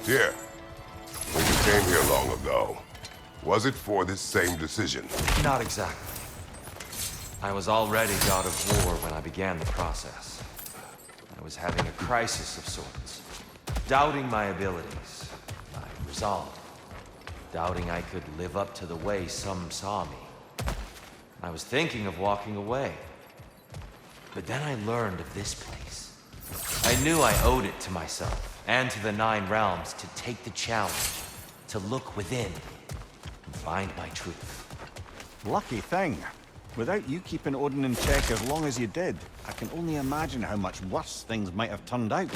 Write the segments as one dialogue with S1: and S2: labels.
S1: Here. When you came here long ago, was it for this same decision?
S2: Not exactly. I was already god of war when I began the process. I was having a crisis of sorts. Doubting my abilities, my resolve. Doubting I could live up to the way some saw me. I was thinking of walking away. But then I learned of this place. I knew I owed it to myself, and to the Nine Realms, to take the challenge, to look within, and find my truth.
S3: Lucky thing. Without you keeping Odin in check as long as you did, I can only imagine how much worse things might have turned out.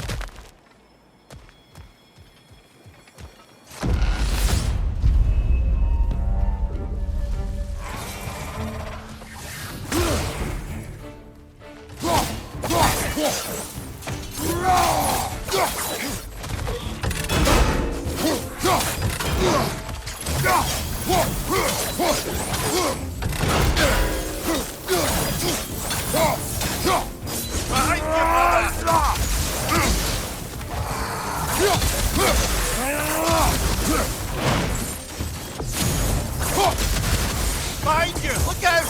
S4: Behind you! Look out!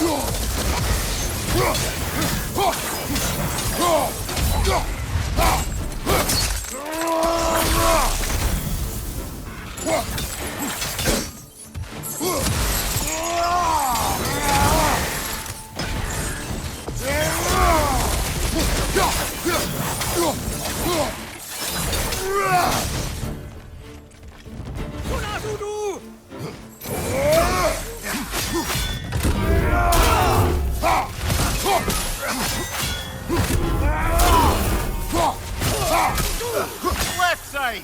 S4: Left side!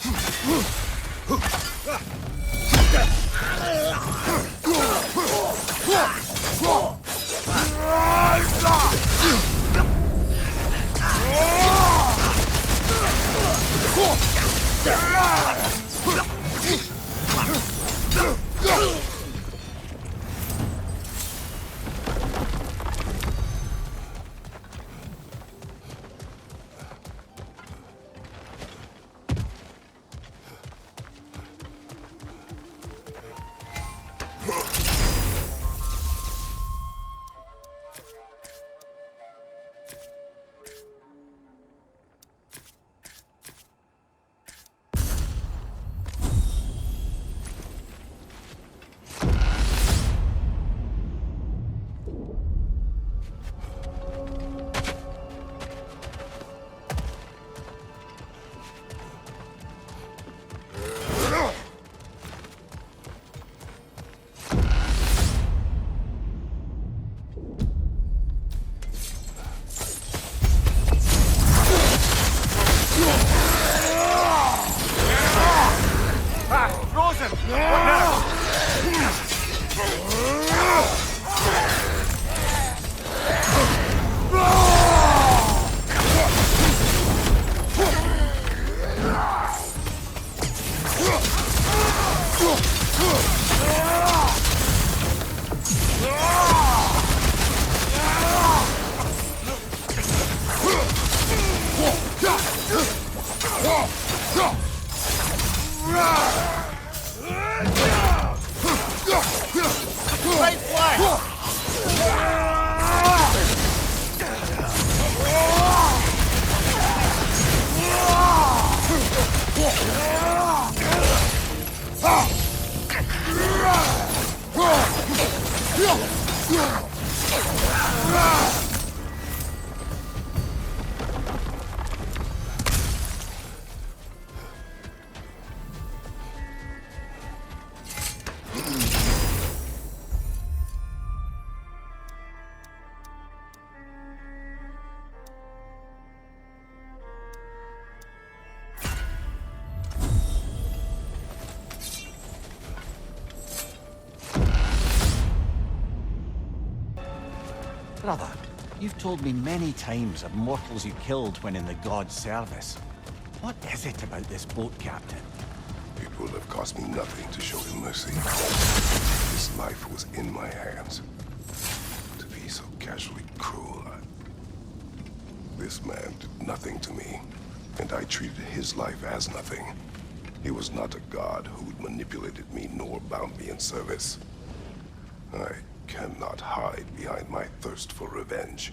S3: Brother, you've told me many times of mortals you killed when in the god's service. What is it about this boat captain?
S1: It will have cost me nothing to show him mercy. His life was in my hands. To be so casually cruel, This man did nothing to me, and I treated his life as nothing. He was not a god who'd manipulated me nor bound me in service. I cannot hide behind my thirst for revenge.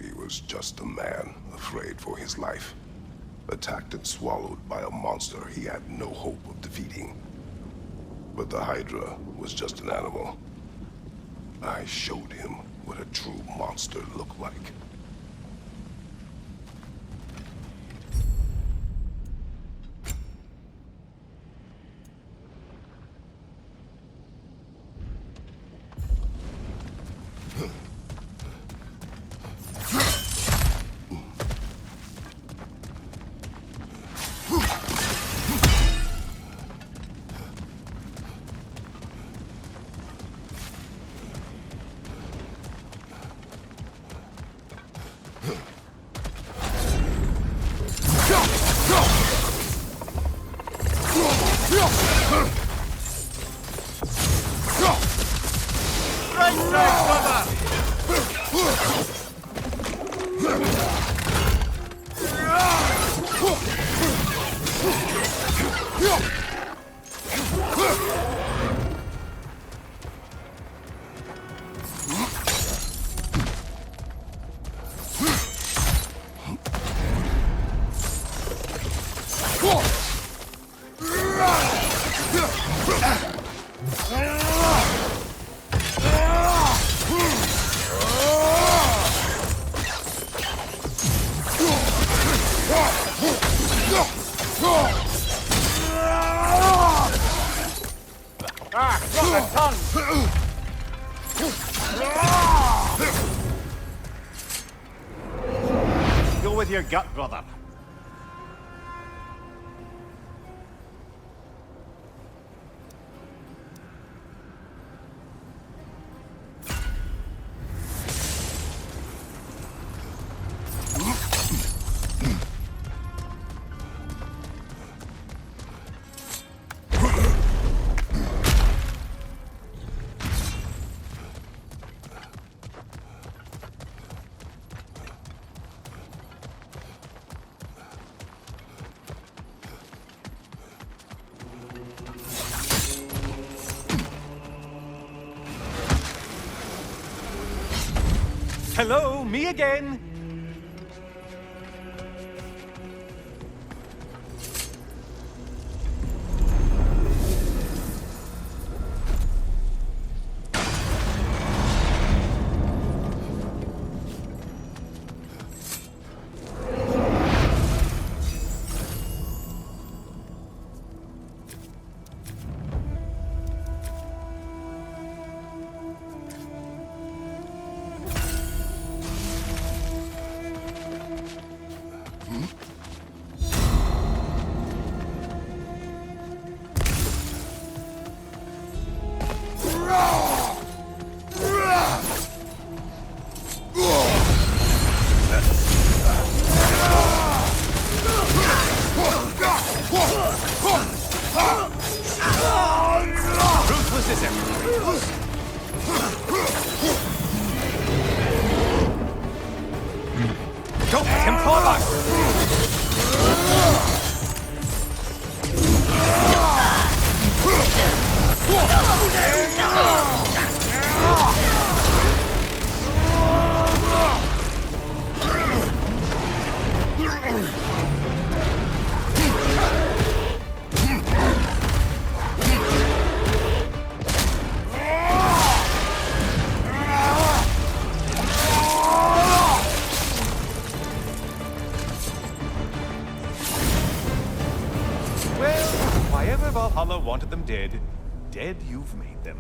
S1: He was just a man, afraid for his life. Attacked and swallowed by a monster he had no hope of defeating. But the Hydra was just an animal. I showed him what a true monster looked like.
S3: Go with your gut, brother.
S5: Hello, me again.
S2: Ruthless as ever.
S5: Don't let him claw us! Well, why ever Valhalla wanted them dead, dead you've made them.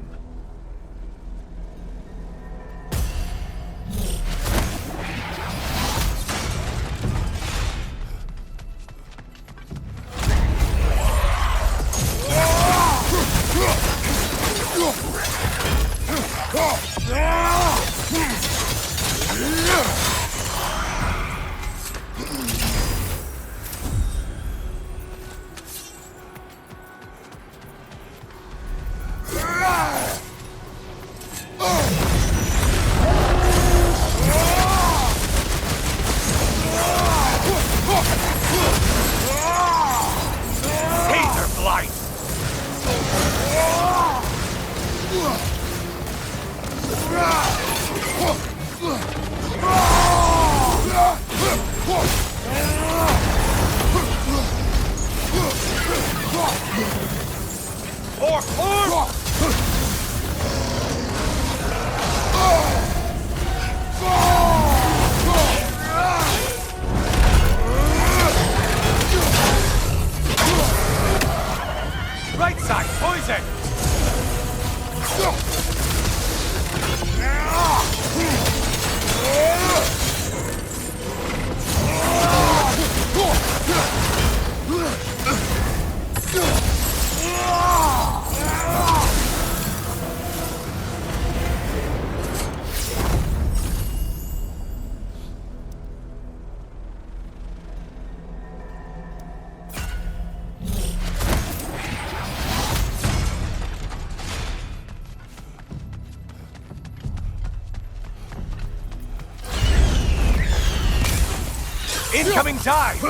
S5: Right side, poison! Incoming dive!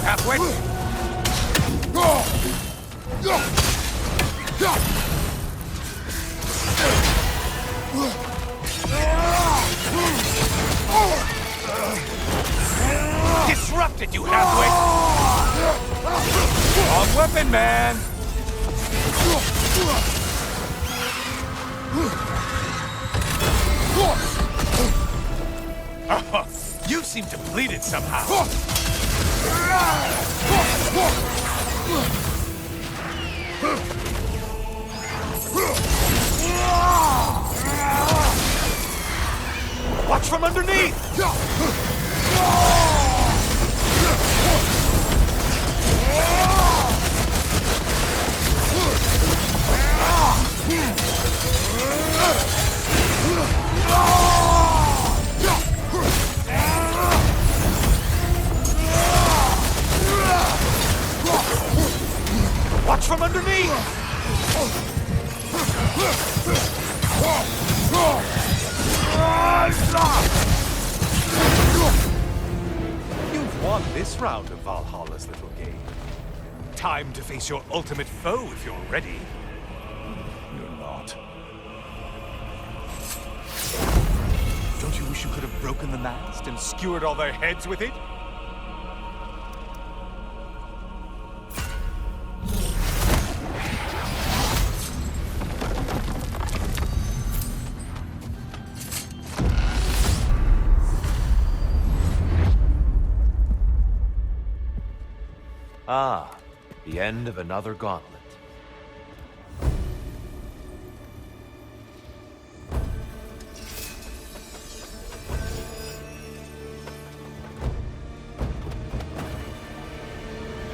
S5: Halfway. Disrupted, you halfway. Wrong weapon, man. You seem depleted somehow. Watch from underneath! Watch from underneath! You've won this round of Valhalla's little game. Time to face your ultimate foe if you're ready. You're not. Don't you wish you could have broken the mast and skewered all their heads with it?
S2: Ah, the end of another gauntlet.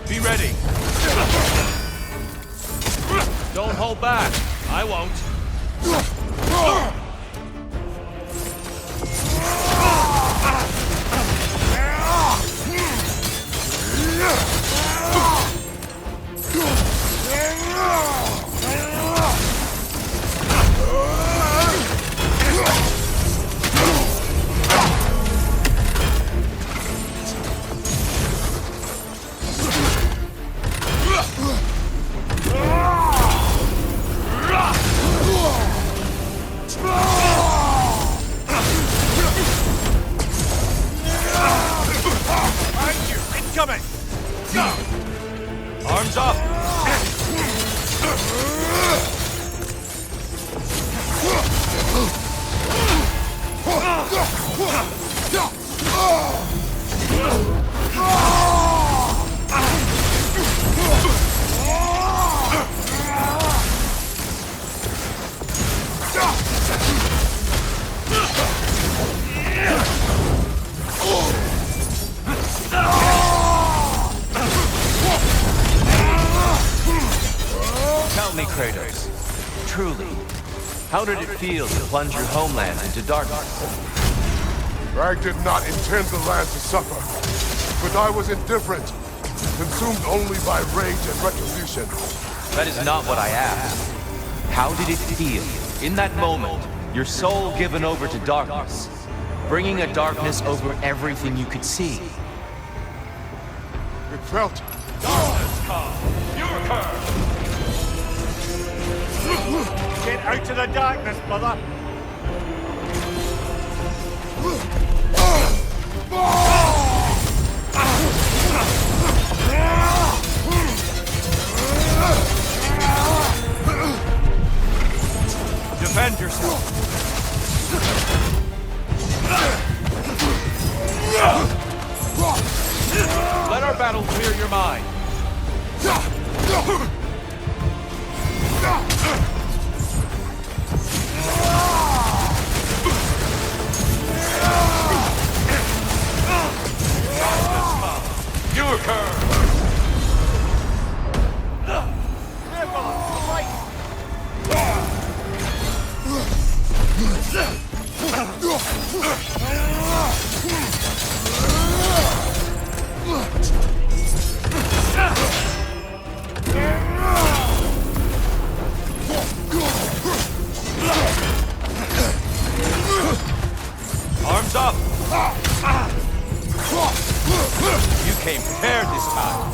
S5: Be ready!
S2: Don't hold back. I won't.
S5: Incoming! Arms up!
S2: Tell me, Kratos, truly, how did it feel to plunge your homeland into darkness?
S1: I did not intend the land to suffer, but I was indifferent, consumed only by rage and retribution.
S2: That is not what I asked. How did it feel, in that moment, your soul given over to darkness, bringing a darkness over everything you could see?
S1: It felt...
S5: Darkness come! Your curse! Get out to the darkness, brother! Defend yourself! Let our battle clear your mind! Your curve! Arms up! You came prepared this time.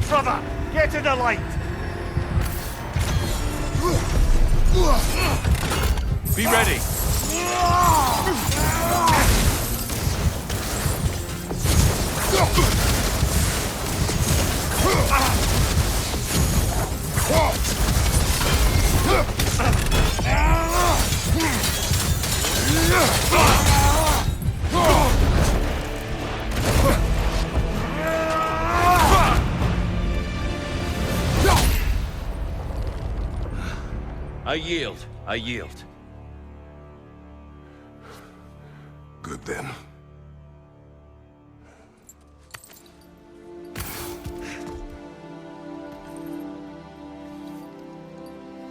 S5: Brother, get to the light! Be ready! I yield.
S1: Good then.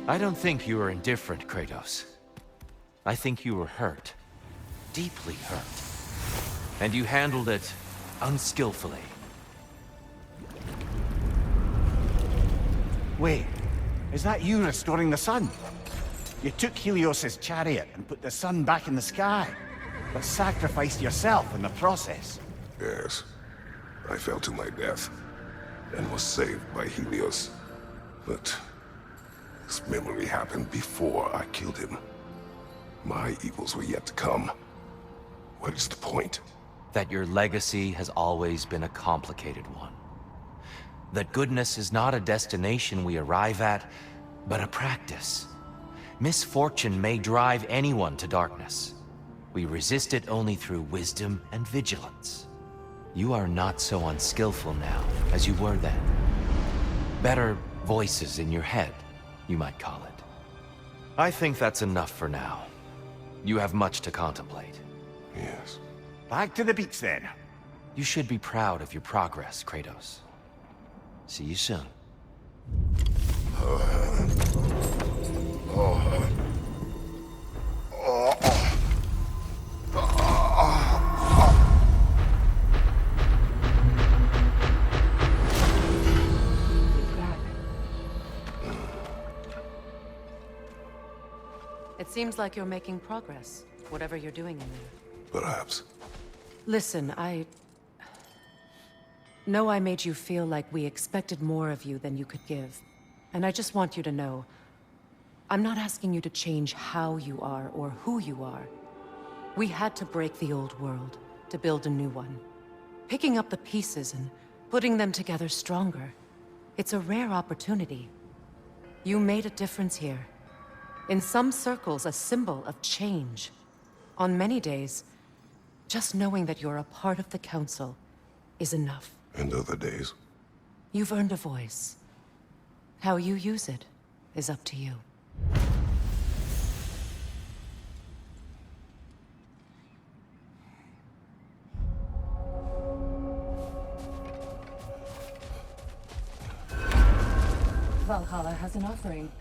S2: I don't think you were indifferent, Kratos. I think you were hurt. Deeply hurt. And you handled it unskillfully.
S3: Wait, is that you restoring the sun? You took Helios's chariot and put the sun back in the sky, but sacrificed yourself in the process.
S1: Yes. I fell to my death, and was saved by Helios. But this memory happened before I killed him. My evils were yet to come. What is the point?
S2: That your legacy has always been a complicated one. That goodness is not a destination we arrive at, but a practice. Misfortune may drive anyone to darkness. We resist it only through wisdom and vigilance. You are not so unskillful now as you were then. Better voices in your head, you might call it. I think that's enough for now. You have much to contemplate.
S1: Yes.
S3: Back to the beach then.
S2: You should be proud of your progress, Kratos. See you soon.
S6: It seems like you're making progress, whatever you're doing in there.
S1: Perhaps.
S6: Listen, I know I made you feel like we expected more of you than you could give. And I just want you to know, I'm not asking you to change how you are or who you are. We had to break the old world to build a new one. Picking up the pieces and putting them together stronger. It's a rare opportunity. You made a difference here. In some circles, a symbol of change. On many days, just knowing that you're a part of the Council is enough.
S1: And other days?
S6: You've earned a voice. How you use it is up to you.
S7: Valhalla has an offering.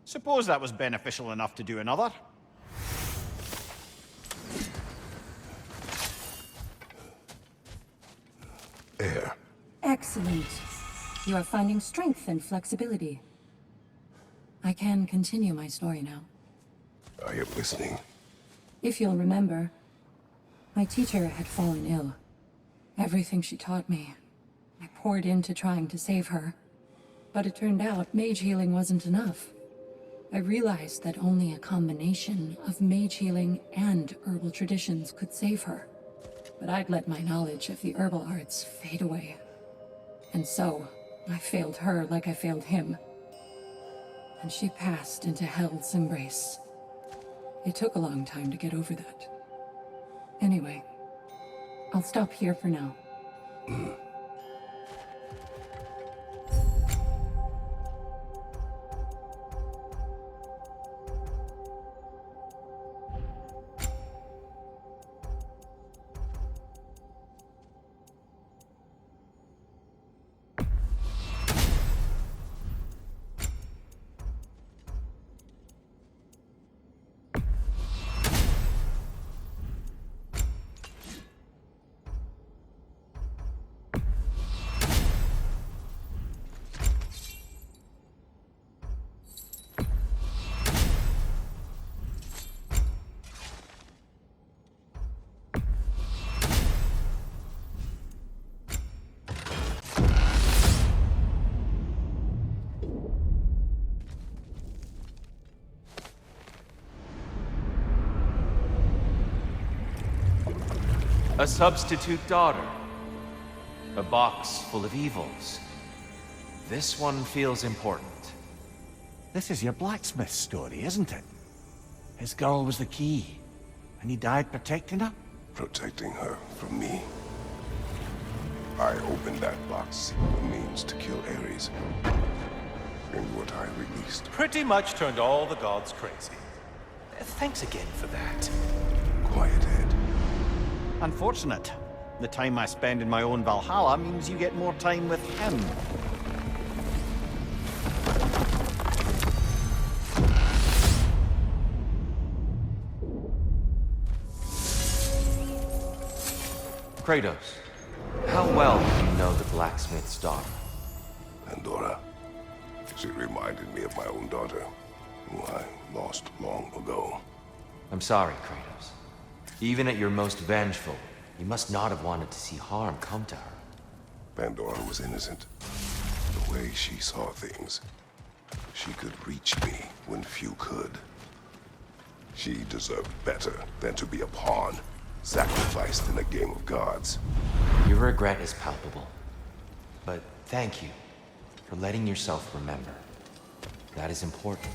S3: Suppose that was beneficial enough to do another.
S1: Air.
S7: Excellent. You are finding strength and flexibility. I can continue my story now.
S1: I am listening.
S7: If you'll remember, my teacher had fallen ill. Everything she taught me, I poured into trying to save her. But it turned out mage healing wasn't enough. I realized that only a combination of mage healing and herbal traditions could save her. But I'd let my knowledge of the herbal arts fade away. And so, I failed her like I failed him. And she passed into Hell's embrace. It took a long time to get over that. Anyway, I'll stop here for now.
S2: A substitute daughter. A box full of evils. This one feels important.
S3: This is your blacksmith story, isn't it? His girl was the key, and he died protecting her?
S1: Protecting her from me. I opened that box, the means to kill Ares. And what I released.
S5: Pretty much turned all the gods crazy. Thanks again for that.
S1: Quiet head.
S3: Unfortunate. The time I spend in my own Valhalla means you get more time with him.
S2: Kratos, how well do you know the blacksmith's daughter?
S1: Pandora. She reminded me of my own daughter, who I lost long ago.
S2: I'm sorry, Kratos. Even at your most vengeful, you must not have wanted to see harm come to her.
S1: Pandora was innocent. The way she saw things, she could reach me when few could. She deserved better than to be a pawn, sacrificed in a game of gods.
S2: Your regret is palpable. But thank you for letting yourself remember. That is important.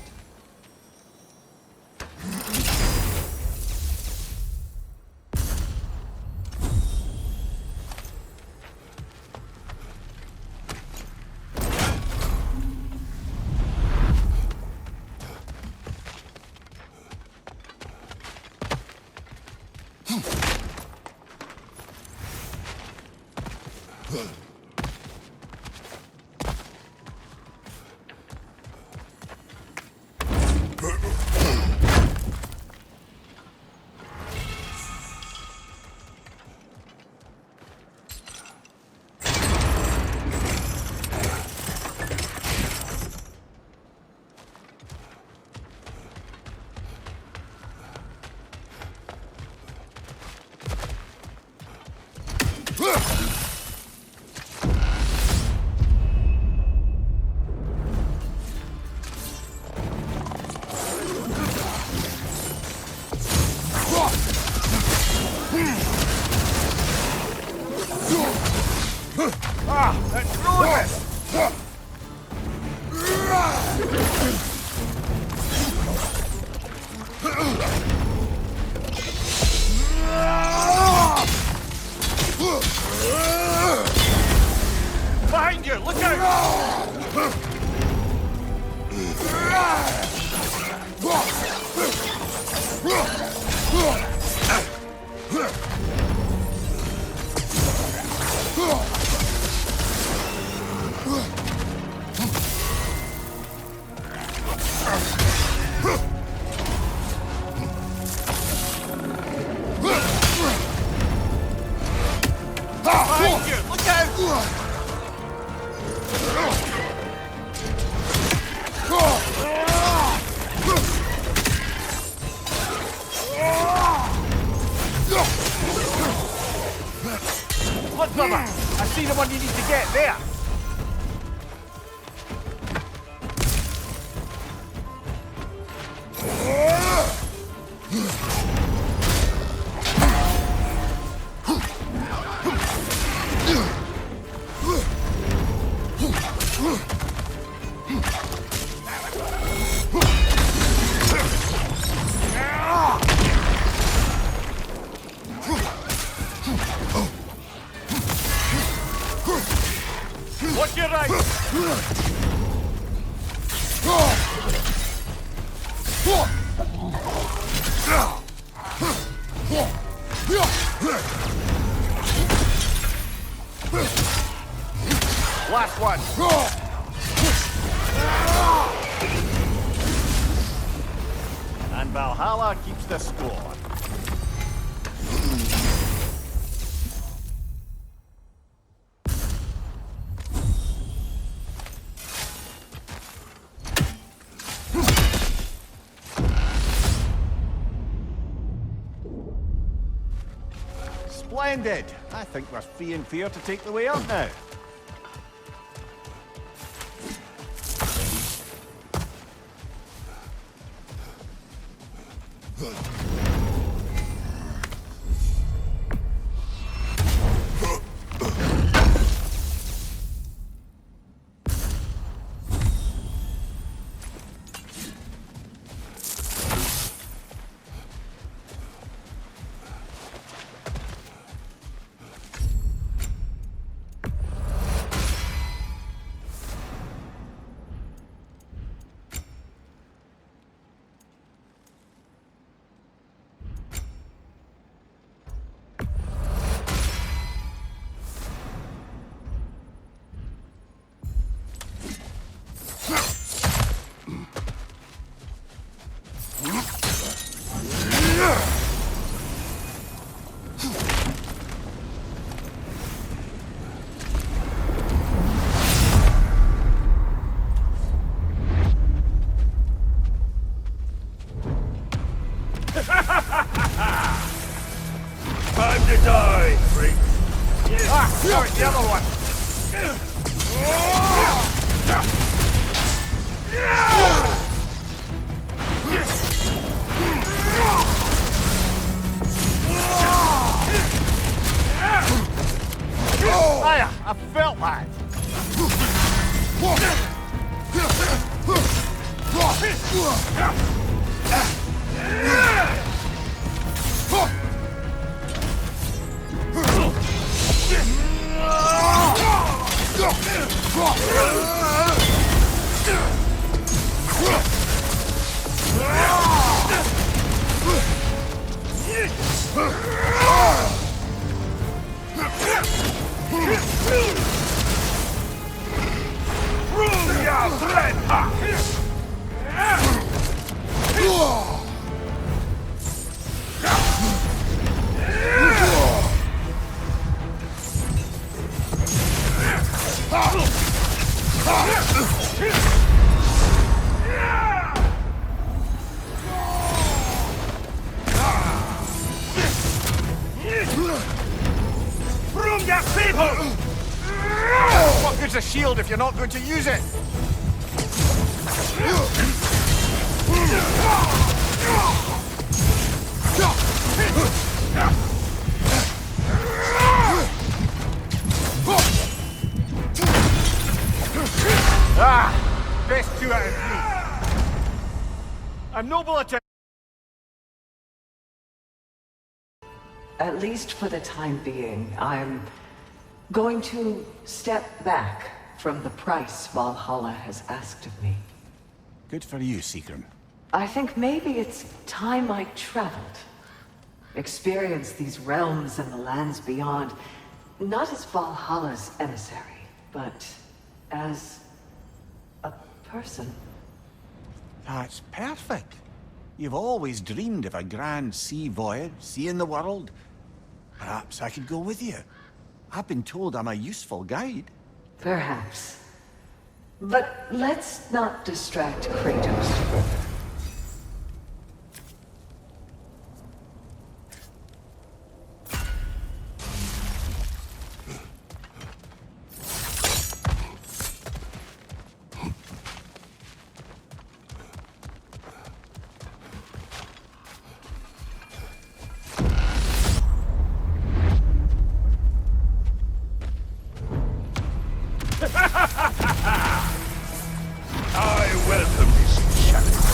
S4: Behind you! Look out!
S3: Look, brother! I see the one you need to get there!
S4: Watch your right!
S3: Last one! And Valhalla keeps the score. Splendid! I think we're free and fair to take the way out now.
S4: Time to die, freak!
S3: Ah, sorry, the other one! Aya, I felt that! What good's a shield if you're not going to use it? Ah! Best 2 out of 3. A noble attempt.
S8: At least for the time being, I'm going to step back from the price Valhalla has asked of me.
S3: Good for you, Seekrim.
S8: I think maybe it's time I traveled. Experienced these realms and the lands beyond, not as Valhalla's emissary, but as a person.
S3: That's perfect. You've always dreamed of a grand sea voyage, seeing the world. Perhaps I could go with you. I've been told I'm a useful guide.
S8: Perhaps. But let's not distract Kratos further.
S4: I welcome this challenge.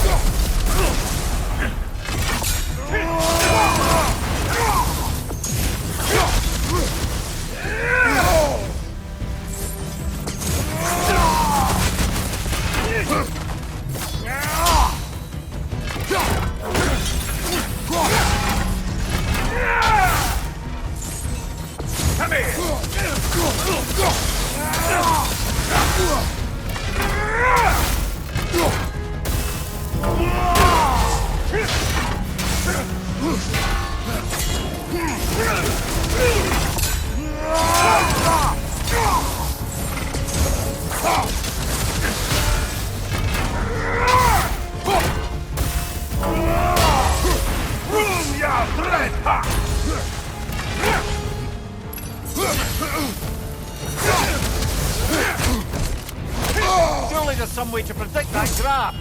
S4: Come
S3: Surely there's some way to predict that grab.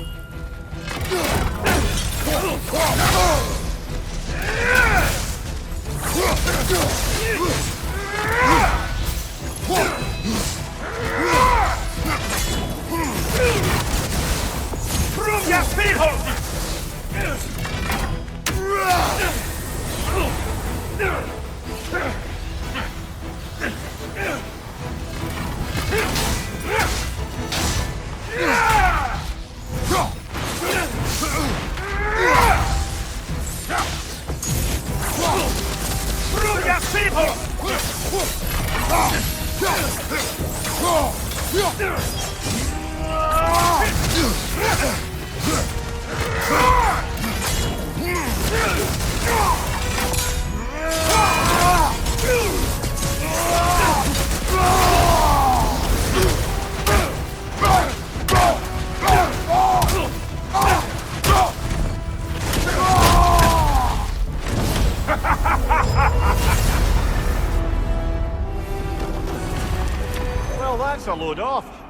S3: Well, that's a load off.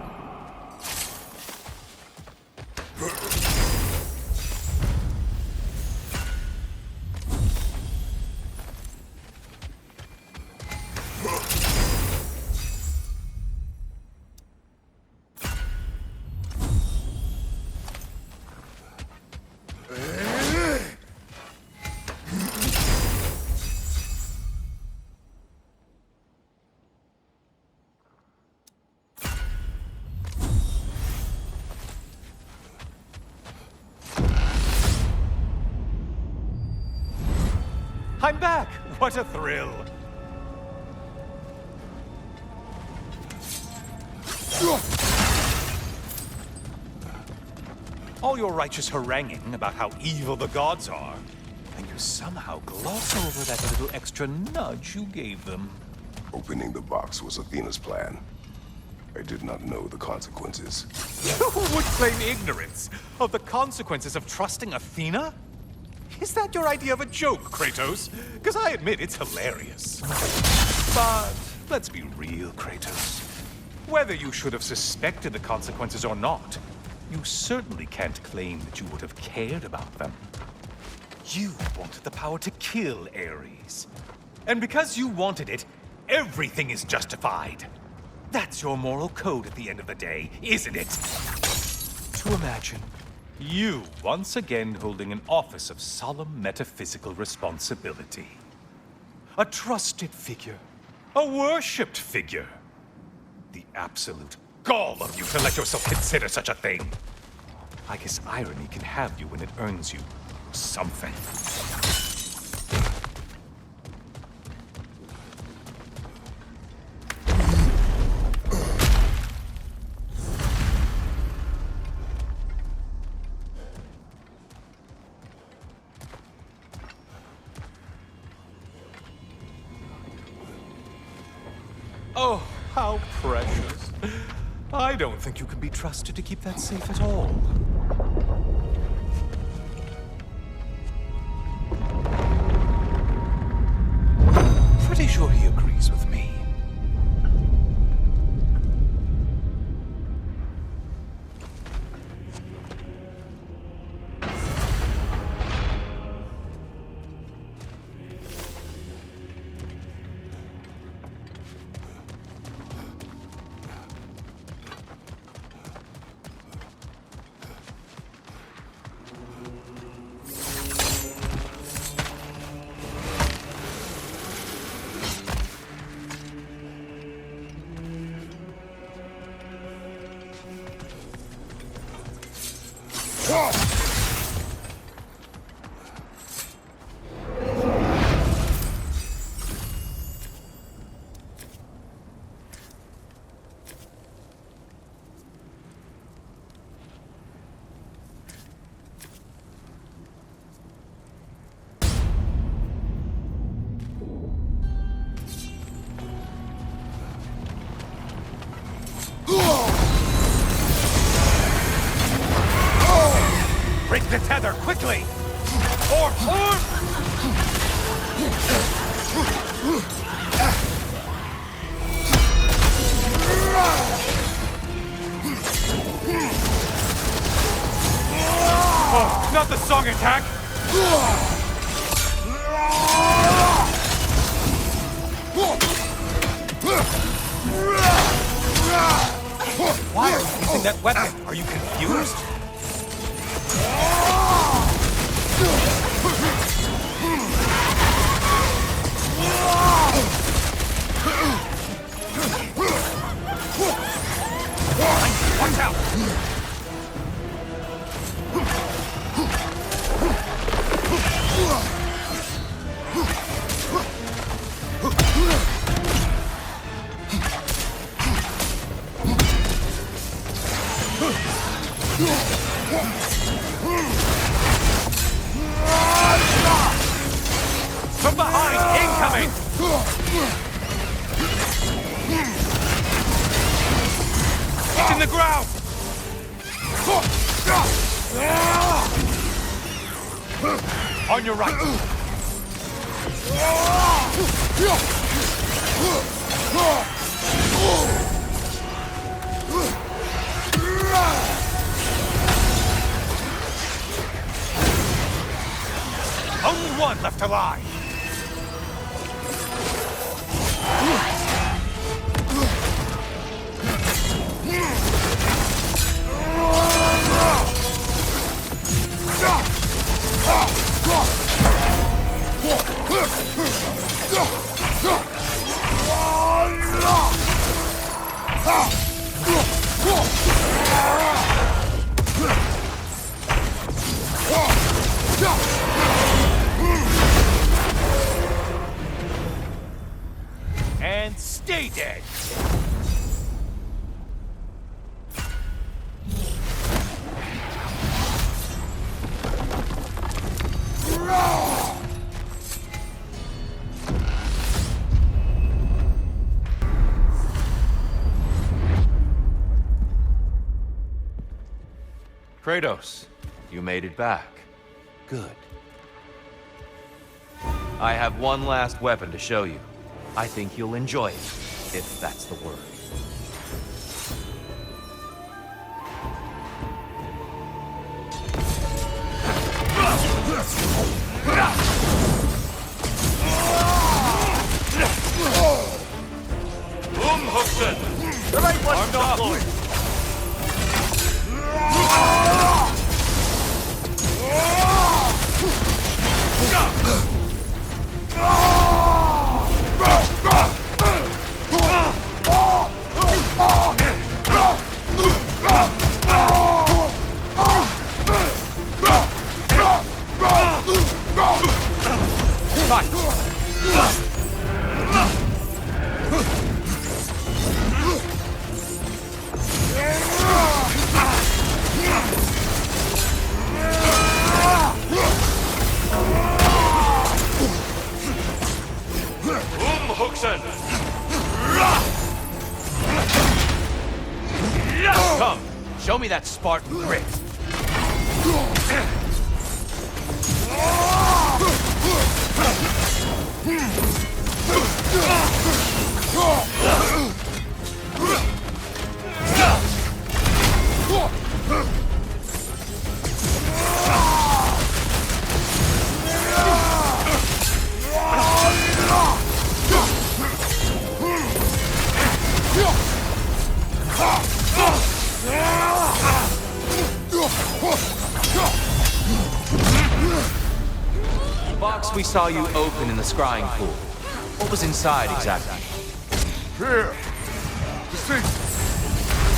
S5: I'm back! What a thrill! All your righteous haranguing about how evil the gods are, and you somehow gloss over that little extra nudge you gave them.
S1: Opening the box was Athena's plan. I did not know the consequences.
S5: Who would claim ignorance of the consequences of trusting Athena? Is that your idea of a joke, Kratos? Because I admit it's hilarious. But let's be real, Kratos. Whether you should have suspected the consequences or not, you certainly can't claim that you would have cared about them. You wanted the power to kill Ares. And because you wanted it, everything is justified. That's your moral code at the end of the day, isn't it? To imagine you once again holding an office of solemn metaphysical responsibility. A trusted figure. A worshipped figure. The absolute gall of you to let yourself consider such a thing. I guess irony can have you when it earns you something. Oh, how precious. I don't think you can be trusted to keep that safe at all. Pretty sure he agrees with me. Break the tether, quickly! Or! Oh, not the song attack! Why are you using that weapon? Are you confused? Watch out! From behind, incoming! It's in the ground! On your right! Only one left alive! And stay dead!
S2: Kratos, you made it back. Good. I have one last weapon to show you. I think you'll enjoy it, if that's the word.
S4: The right one's
S2: Armed up.
S4: deployed.
S2: me that Spartan grit. The box we saw you open in the scrying pool. What was inside exactly?
S1: Here. The seat.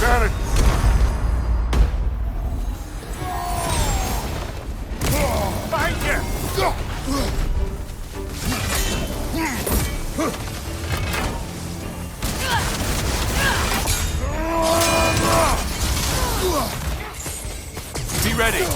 S1: Got it.
S4: Behind you!
S2: Be ready.